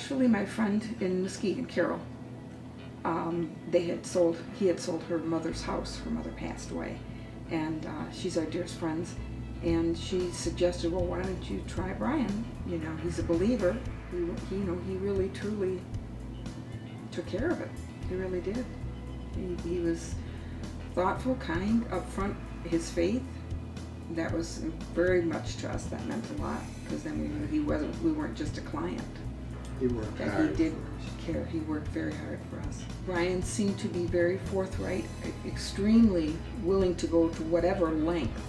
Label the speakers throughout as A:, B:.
A: actually my friend in Muskegon, Carol. He had sold her mother's house. Her mother passed away, and she's our dearest friends. And she suggested, well, why don't you try Brian? You know, he's a believer. He really truly took care of it. He really did. He was thoughtful, kind, upfront. His faith, that was very much to us. That meant a lot, because then we knew we weren't just a client.
B: He worked hard.
A: He did care. He worked very hard for us. Brian seemed to be very forthright, extremely willing to go to whatever length.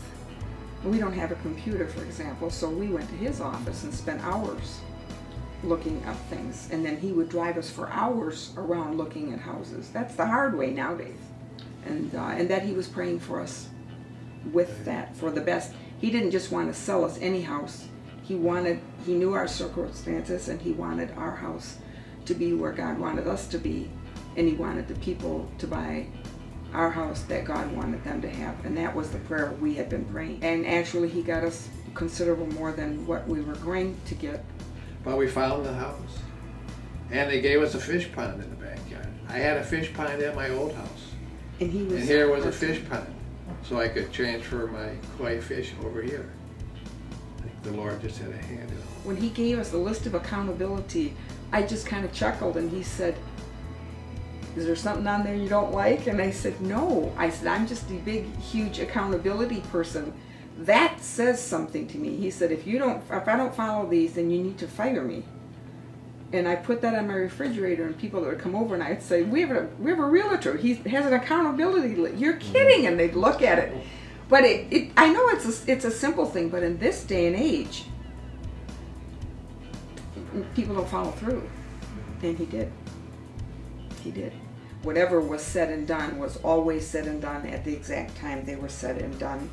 A: We don't have a computer, for example, so we went to his office and spent hours looking up things, and then he would drive us for hours around looking at houses. That's the hard way nowadays. And that he was praying for us with that, for the best. He didn't just want to sell us any house. He knew our circumstances, and he wanted our house to be where God wanted us to be, and he wanted the people to buy our house that God wanted them to have. And that was the prayer we had been praying. And actually he got us considerable more than what we were going to get.
B: But we found the house, and they gave us a fish pond in the backyard. I had a fish pond at my old house, and here was a fish pond, so I could transfer my koi fish over here. I think the Lord just had a hand in it.
A: When he gave us a list of accountability, I just kind of chuckled, and he said, is there something on there you don't like? And I said, no. I said, I'm just a big, huge accountability person. That says something to me. He said, if I don't follow these, then you need to fire me. And I put that on my refrigerator, and people that would come over, and I'd say, we have a realtor. He has an accountability list. You're kidding. And they'd look at it. But I know it's a simple thing, but in this day and age, people don't follow through. And he did. He did. Whatever was said and done was always said and done at the exact time they were said and done.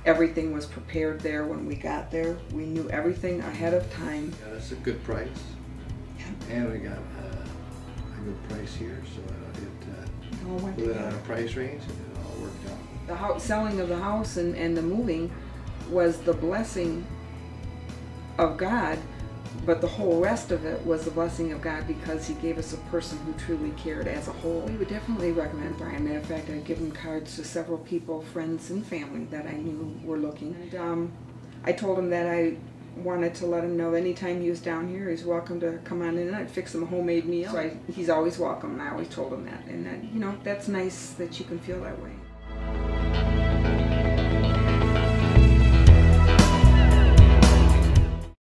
A: Everything was prepared there when we got there. We knew everything ahead of time.
B: Yeah, that's a good price. Yeah. And we got a good price here, so it put it on a price range, and it all worked out.
A: The selling of the house and the moving was the blessing of God, but the whole rest of it was the blessing of God, because he gave us a person who truly cared as a whole. We would definitely recommend Brian. Matter of fact, I'd given cards to several people, friends and family that I knew were looking. And I told him that I wanted to let him know anytime he was down here, he's welcome to come on in, and I'd fix him a homemade meal. So he's always welcome, and I always told him that. And that, you know, that's nice that you can feel that way.